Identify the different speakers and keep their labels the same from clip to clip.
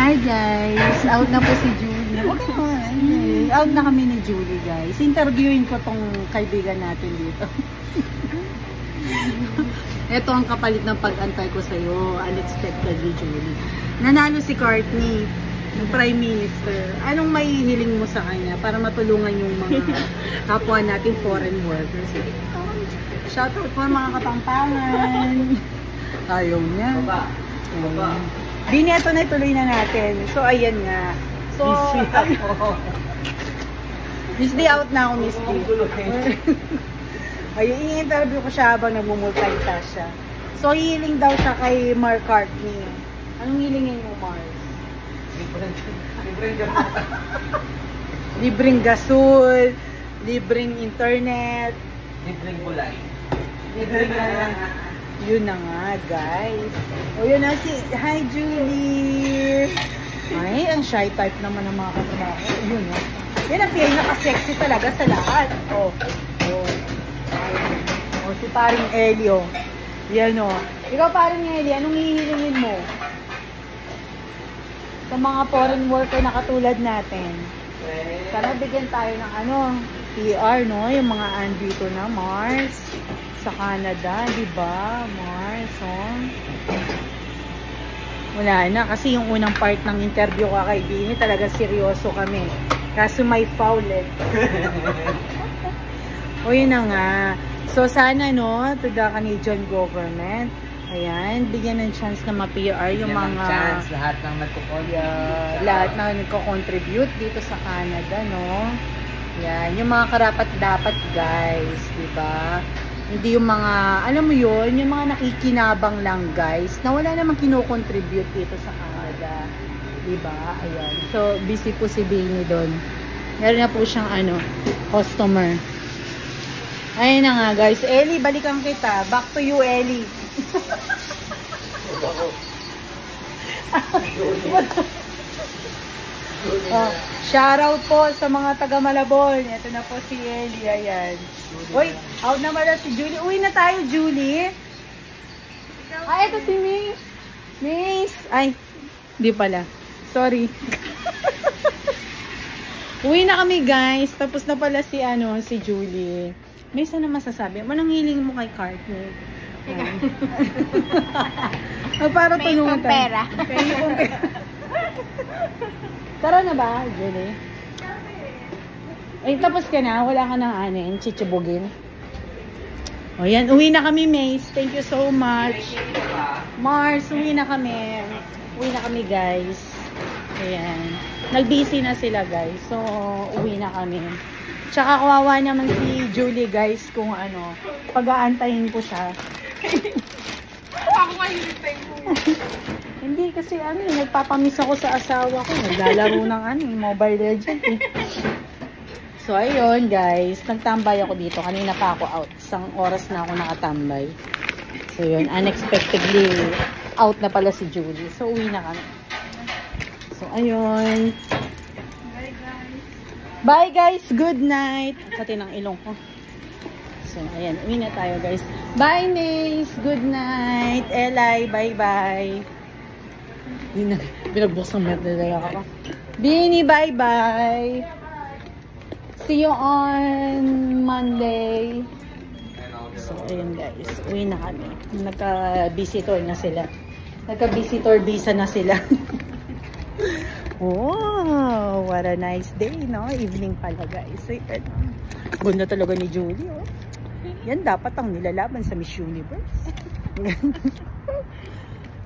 Speaker 1: Hi guys, out na po si Julie. Okay, out na kami ni Julie guys. Interviewin ko tong kaibigan natin dito. Ito ang kapalit ng pag-antay ko sa'yo. Unexpectedly, Julie. Nanalo si Courtney, yung Prime Minister. Anong maihiling mo sa kanya para matulungan yung mga kapwa natin foreign workers? Shoutout po mga Kapampangan. Ayaw niya. Bini, ito na ituloy na natin. So, ayan nga. So, Miss D, out na ako, Miss D. Ayun, i-interview ko siya habang nagmumultitask siya. So, hiling daw siya kay Mark Courtney. Anong hilingin mo, Mars? Libreng gasol, libreng internet,
Speaker 2: libreng kulay.
Speaker 1: Libreng yun na nga, guys. O, yun na si... Hi, Julie! Ay, ang shy type naman ng mga katrabaho. Yun na. Yan ang pinaka-sexy talaga sa lahat. O. O, si paring Elio. Yan o. Ikaw, paring Elio, anong hihilingin mo? Sa mga foreign worker na katulad natin. Sana bigyan tayo ng PR, no? Yung mga andito na, Mars. Sa Canada, di ba? Mars, oh. Wala na. Kasi yung unang part ng interview ko kay Bini, talaga seryoso kami. Kaso may foul eh. O yun na nga. So sana, no, to the Canadian government, ayan, bigyan ng chance na ma-PR yung mga...
Speaker 2: chance, lahat ng nagko-contribute.
Speaker 1: Lahat na nagko-contribute dito sa Canada, no? Yan, yung mga karapat-dapat, guys, di ba? Hindi yung mga, alam mo yun, yung mga nakikinabang lang, guys, na wala namang kino-contribute dito sa Canada. Diba? Ayan. So, busy po si Bini doon. Meron na po siyang, customer. Ayun na nga, guys. Ellie, balikan kita. Back to you, Ellie. Oh, shoutout po sa mga taga Malabon. Ito na po si Ellie. Ayan. Uy, out na pala si Julie. Uwi na tayo, Julie. Ay, ito si Miss. Miss. Ay, di pala. Sorry. Uwi na kami, guys. Tapos na pala si, si Julie. Miss, ano masasabi? Anong hiling mo kay Courtney? Para tulungan tayo.
Speaker 3: Pera.
Speaker 1: Tara na ba, Julie? Ay, tapos ka na. Wala ka ng anin. Chichibugin. O yan. Uwi na kami, Mace. Thank you so much. Mars, uwi na kami. Uwi na kami, guys. Ayan. Nag-busy na sila, guys. So, uwi na kami. Tsaka kawawa naman si Julie, guys, kung pag-aantayin ko siya.
Speaker 3: Ako mahintay mo.
Speaker 1: Hindi kasi nagpapamiss ako sa asawa ko. Naglalaro ng Mobile Legends eh. So ayun guys, nagtambay ako dito. Kanina pa ako out. Isang oras na ako nakatambay. So yun, unexpectedly out na pala si Julie. So uwi na kami. So ayun.
Speaker 3: Bye guys.
Speaker 1: Bye guys, good night. Pati ng ilong ko. So ayan, uwi na tayo guys. Bye Mace, good night. Eli, bye bye. Pinagbuksan mo talaga ka pa. Bini, bye-bye. See you on Monday. So, ayun guys. Uwi na kami. Nagka-visitor na sila. Nagka-visitor visa na sila. Oh, what a nice day, no? Evening pala guys. Ganda talaga ni Julie, oh. Yan dapat ang nilalaban sa Miss Universe.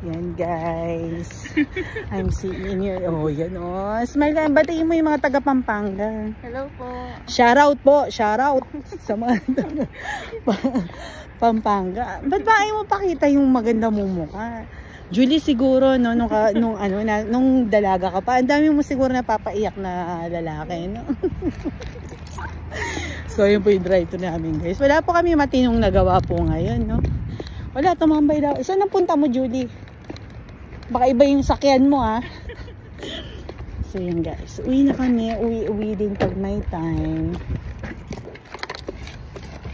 Speaker 1: Yan guys. I'm seeing you. Oh, yan oh. Smile ka. Batiin mo yung mga taga Pampanga.
Speaker 3: Hello po.
Speaker 1: Shoutout po. Shoutout sa mga taga Pampanga. Ba't ba ayaw mo pakita yung maganda mong mukha? Julie, siguro no, nung dalaga ka pa, ang dami mo siguro napapaiyak na lalaki, no? So, yun po yung drive to namin guys. Wala po kami matinong nagawa po ngayon, no? Wala, tumambay daw. Saan ang punta mo, Julie? Baka iba yung sakyan mo, ha? So, yun guys. Uwi na kami. Uwi din pag may time.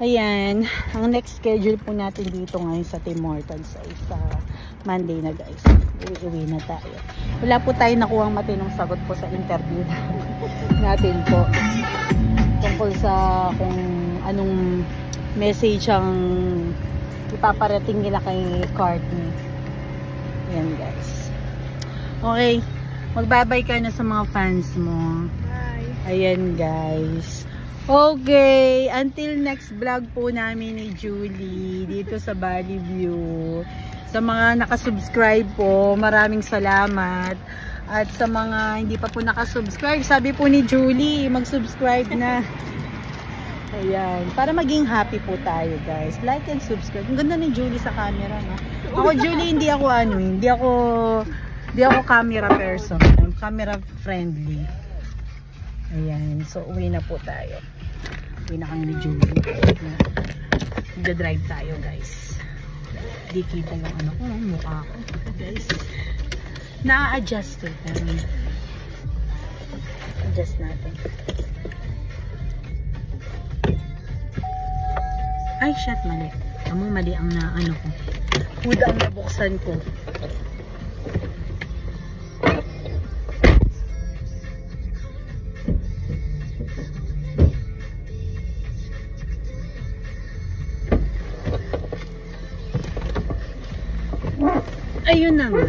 Speaker 1: Ayan. Ang next schedule po natin dito ngayon sa Tim Hortons ay sa Monday na guys. Uwi na tayo. Wala po tayo nakuhang matinong sagot po sa interview natin po. Tungkol sa kung anong message ang ipaparating nila kay Courtney. Ayan guys. Okay. Magbabay ka na sa mga fans mo.
Speaker 3: Bye.
Speaker 1: Ayan guys. Okay. Until next vlog po namin ni Julie dito sa Valley View. Sa mga nakasubscribe po, maraming salamat. At sa mga hindi pa po nakasubscribe, sabi po ni Julie, mag-subscribe na. Ayan. Para maging happy po tayo guys. Like and subscribe. Ang ganda ni Julie sa camera, no? Ako Julie, hindi ako hindi ako camera person. I'm camera friendly. Ayan. So, uwi na po tayo. Uwi na kami ni Julie. Mag-drive tayo guys. Di kita yung ano ko, mukha ko. Guys. Na-adjust eh. Adjust natin. Ay, shit, mali. Mali ang na ano ko. Hood ang nabuksan ko. Ayun na nga.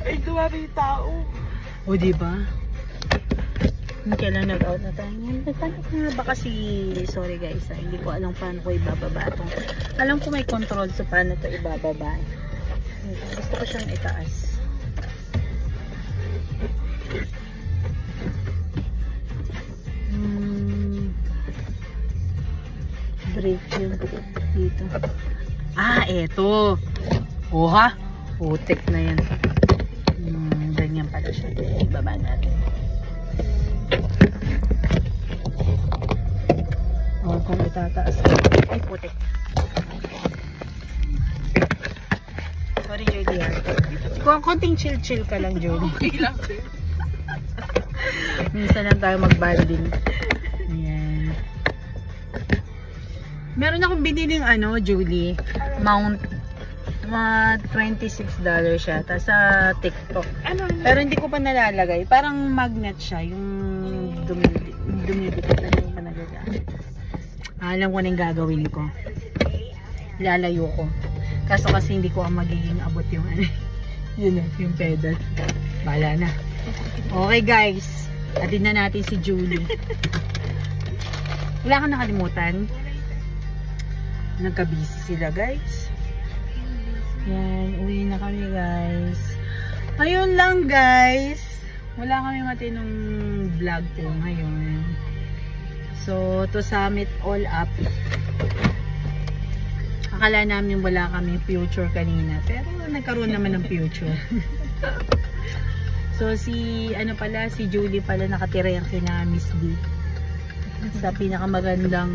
Speaker 3: Ay, dumami yung tao.
Speaker 1: O, diba? Kailan nag-out na tayo ngayon? Nagpanik nga ba kasi, sorry guys, hindi ko alam paano ko ibababa itong. Alam ko may control sa paano ito ibababa. Gusto ko siyang itaas. Brake yun dito. Ah, eto. Oha, putik na yan. Ganyan pala siya. Ibaba natin. O, kung itataas. Ay, putik. Sorry, Julie. Kung konting chill-chill ka lang, Julie.
Speaker 3: Okay lang din.
Speaker 1: Minsan lang tayo mag-banding. Ayan. Meron akong biniling ano, Julie. Mount. $26 siya. Tapos sa TikTok.
Speaker 3: Ano?
Speaker 1: Pero hindi ko pa nalalagay. Parang magnet siya. Yung dumidikit na yung panagagamit. Alam ko na yung gagawin ko. Lalayo ko. Kaso kasi hindi ko ang magiging abot yung ano. Yun na, yung pedal. Bahala na. Okay guys. Atin na natin si Julie. Wala kang nakalimutan? Nagka-busy sila guys. Yan, uwi na kami guys. Ayun lang guys. Wala kami matinong vlog po ngayon. So, to sum it all up, akala namin wala kami future kanina. Pero nagkaroon naman ng future. So, si Julie pala nakatira yan kina Miss D. Sa pinakamagandang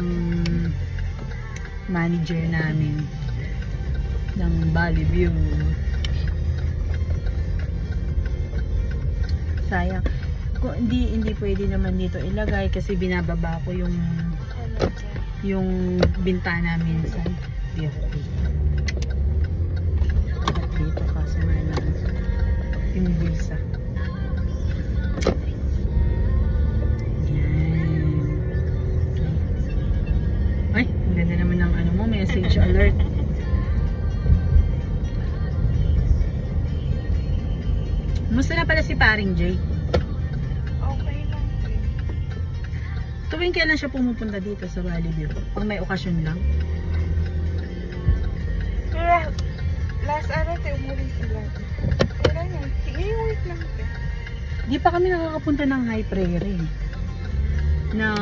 Speaker 1: manager namin ng Valley View. Sayang. Kung hindi pwede naman dito ilagay kasi binababa ko yung bintana minsan. Dito kasi may yung bulsa. Yan. Ay, ang ganda naman ng ano mo, message alert. Musta na pala si paring Jay?
Speaker 3: Okay lang din.
Speaker 1: Tuwing kailan siya pumupunta dito sa Valley View? Pag may okasyon lang?
Speaker 3: Kaya, last umuwi sila. Kaya yan, i-wait lang din.
Speaker 1: Di pa kami nakakapunta ng High Prairie na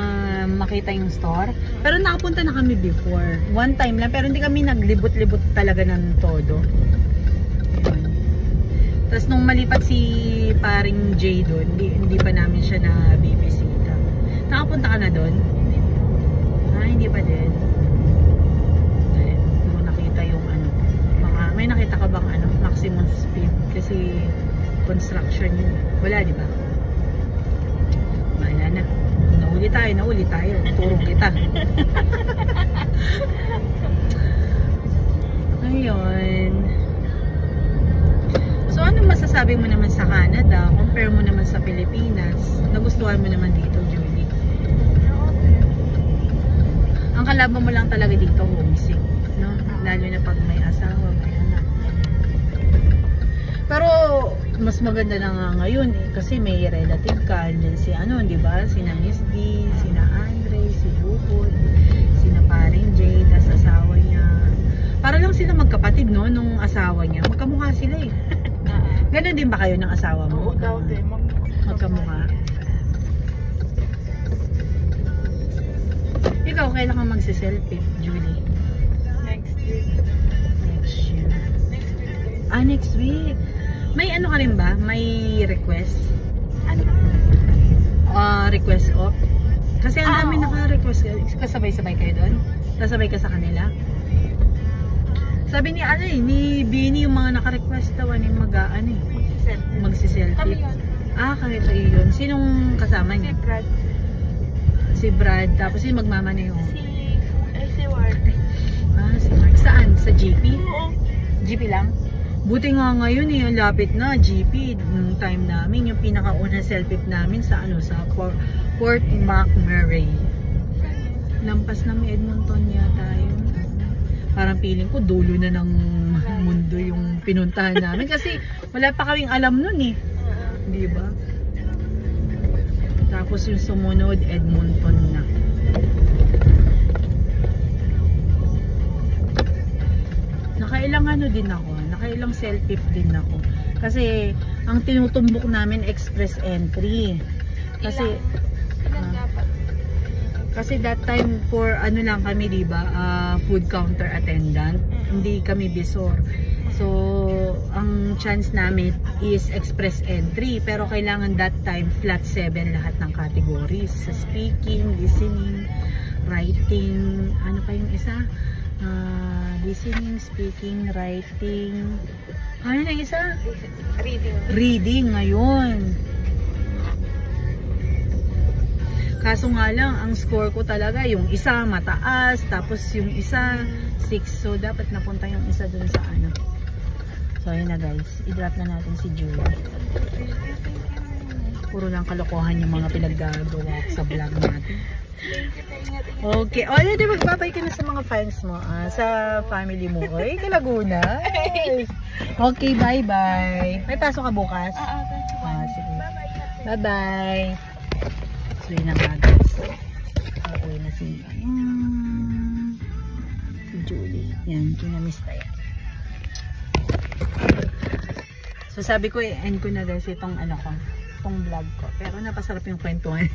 Speaker 1: makita yung store. Pero nakapunta na kami before. One time lang, pero hindi kami naglibot-libot talaga ng todo. Tapos nung malipat si paring Jay doon, hindi pa namin siya na bibisita. Nakapunta ka na doon? Hindi pa din. Hindi mo nakita yung ano. May nakita ka bang ano, maximum speed? Kasi construction yun. Wala, di ba? Bahala na. Nauli tayo. Turong kita. Ayun. ano masasabi mo naman sa Canada? Compare mo naman sa Pilipinas. Nagustuhan mo naman dito, Julie? Ang kalaban mo lang talaga dito, homesick, no? Lalo na pag may asawa, may anak. Pero mas maganda na nga ngayon eh, kasi may relative ka, din si ano, di ba? Sina Miss D, sina Andre, si Bukod, sina paring Jay, tas asawa niya. Para lang sila magkapatid, no? Nung asawa niya, magkamukha sila eh. Ganon din ba kayo ng asawa mo?
Speaker 3: Oo, dati.
Speaker 1: Magkamukha. Ikaw, kailan ka magsiselfie, Julie?
Speaker 3: Next week.
Speaker 1: Next year.
Speaker 3: Next week.
Speaker 1: Ah, next week. May ano ka rin ba? May request?
Speaker 3: Ano?
Speaker 1: Request off? Kasi ang dami
Speaker 3: oo.
Speaker 1: naka-request. Kasabay-sabay kayo doon? Kasabay ka sa kanila? Sabi ni ano eh, ni Bini yung mga naka-request daw ano yung
Speaker 3: Magsiselfie.
Speaker 1: magsiselfie.
Speaker 3: Kami yun.
Speaker 1: Ah, kayo yun. Sinong kasama
Speaker 3: Si
Speaker 1: niya?
Speaker 3: Brad.
Speaker 1: Si Brad. Tapos yung magmamaneho.
Speaker 3: Si Ward.
Speaker 1: Ah, si Mark. Saan? Sa GP?
Speaker 3: Oo.
Speaker 1: GP lang? Buti nga ngayon eh, ang lapit na GP. Nung time namin, yung pinakaunang selfie namin sa ano, sa Port McMurray. Lampas ng Edmonton yata yun. Parang feeling ko dulo na ng mundo yung pinuntahan namin kasi wala pa kaming alam nun eh. Di ba? Tapos yung sumunod Edmonton na. Nakailang ano din ako, nakailang selfie din ako. Kasi ang tinutumbok namin express entry. Kasi
Speaker 3: Ilan dapat?
Speaker 1: Kasi that time for ano lang kami, di ba? Food counter attendant. Hindi kami bisor. So, ang chance namin is express entry. Pero kailangan that time flat 7 lahat ng categories. Sa speaking, listening, writing, ano pa yung isa? Listening, speaking, writing. Ano na yung isa?
Speaker 3: Reading.
Speaker 1: Reading ngayon. Kaso nga lang, ang score ko talaga, yung isa mataas, tapos yung isa 6. So, dapat napunta yung isa dun sa ano. So, ayun na guys. I-drop na natin si Julie. Puro lang kalokohan yung mga pinaggagawa ko sa vlog natin. Okay. O, yun, magbabay ka na sa mga fans mo. Sa family mo. Oy, Kalaguna. Yes. Okay, bye-bye. May pasok ka bukas? Sige. Bye-bye. So yun na nga guys. Okay na si Julie. Yan, kinamiss na yan. So sabi ko end ko na guys itong ano ko, itong vlog ko. Pero napasarap yung kwentuhan.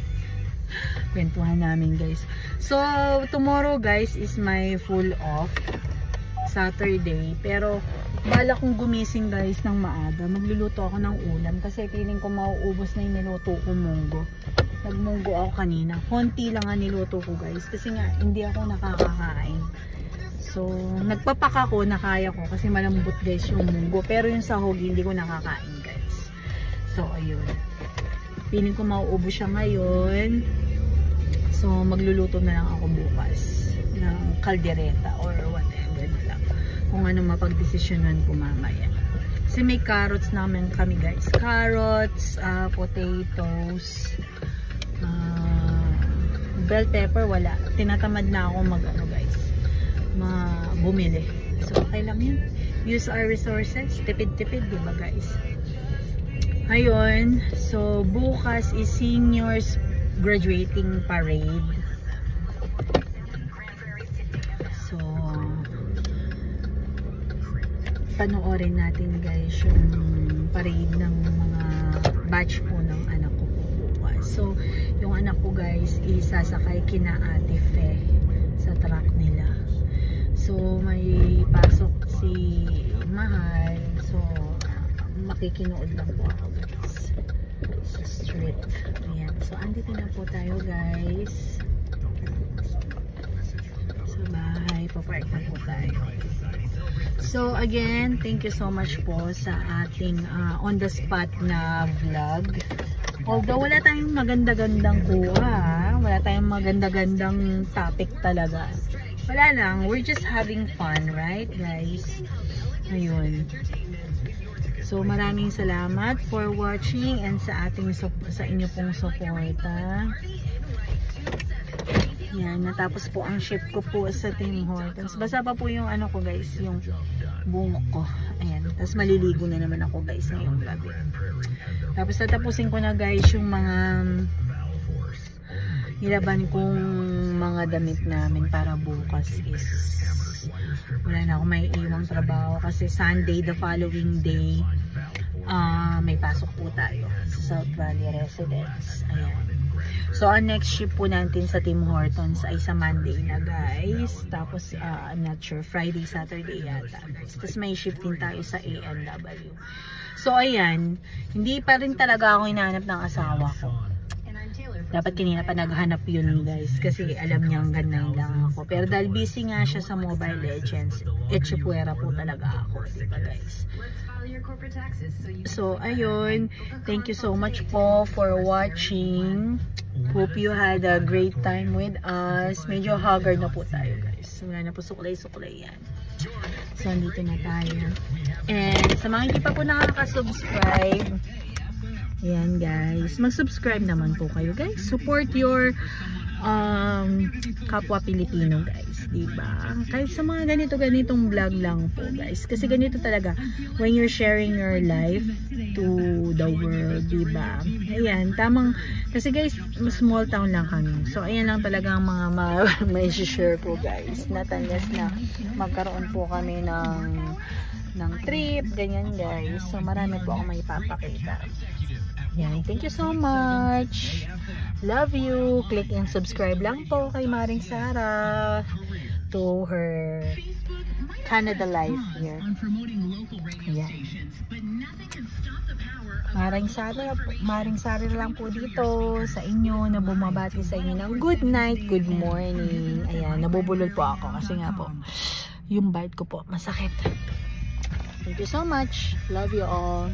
Speaker 1: Kwentuhan namin guys. So tomorrow guys is my full off. Saturday. Pero bala kong gumising guys ng maaga. Magluluto ako ng ulam kasi feeling ko mauubos na yung niluto ko munggo. Nagmunggo ako kanina. Konti lang ang niluto ko guys. Kasi nga, hindi ako nakakakain. So, nagpapak ako na kaya ko. Kasi malambot guys yung munggo. Pero yung sahog, hindi ko nakakain guys. So, ayun. Feeling ko mauubos siya ngayon. So, magluluto na lang ako bukas. Ng kaldereta or whatever na lang. Kung ano mapagdesisyonan ko mamaya. Kasi may carrots naman kami guys. Carrots, potatoes, bell pepper wala. Tinatamad na ako mag-ano guys, bumili. So okay lang yun. Use our resources. Tipid-tipid, diba guys? Ayun. So bukas is seniors graduating parade. So panoorin natin guys yung parade ng mga batch po ng anak ko bukas. So yung anak ko guys isasakay kina Ate Fe sa truck nila. So may pasok si Mahal. So makikinood lang po ako guys sa street. Ayan. So andito na po tayo guys sa bahay. Papark na po tayo. So again, thank you so much po sa ating on the spot na vlog. Although wala tayong maganda-gandang kuha, wala tayong maganda-gandang topic talaga. Wala lang, we're just having fun, right guys? Ayun. So maraming salamat for watching and sa inyo pong suporta. Yan, natapos po ang shift ko po sa Tim Hortons. Basta pa po yung ano ko guys, yung buhok ko. Ayan, tapos maliligo na naman ako guys ngayong gabi. Tapos tatapusin ko na guys yung mga nilaban kong mga damit namin para bukas is wala na ako may iwang trabaho kasi Sunday the following day may pasok po tayo sa South Valley Residence. Ayan. So, ang next shift po natin sa Tim Hortons ay sa Monday na guys. Tapos, I'm not sure, Friday, Saturday yata guys. Tapos may shifting tayo sa A&W. So, ayan. Hindi pa rin talaga ako hinahanap ng asawa ko. Dapat kanina pa naghanap yun guys. Kasi alam niyang ganun lang ako. Pero dahil busy nga siya sa Mobile Legends, etchipuera po talaga ako. Diba guys? So, ayun. Thank you so much po for watching. Hope you had a great time with us. Medyo haggard na po tayo guys. Wala na po suklay-suklay yan. So, andito na tayo. And sa mga hindi pa po nakaka-subscribe, ayan guys, mag-subscribe naman po kayo guys. Support your kapwa Pilipino guys, diba? Kahit sa mga ganitong vlog lang po guys, kasi ganito talaga when you're sharing your life to the world, diba? Ayan, tamang, kasi guys small town lang kami, so ayan lang talaga ang mga may share ko guys, not unless na magkaroon po kami ng trip, ganyan guys. So marami po ako may papakita. Yan, thank you so much. Love you. Click and subscribe lang po kay Maring Sara to her Canada life here. Yan. Maring Sara lang po dito sa inyo na bumabati sa inyo ng good night, good morning. Ayan, nabubulol po ako kasi nga po yung bite ko po masakit. Thank you so much. Love you all.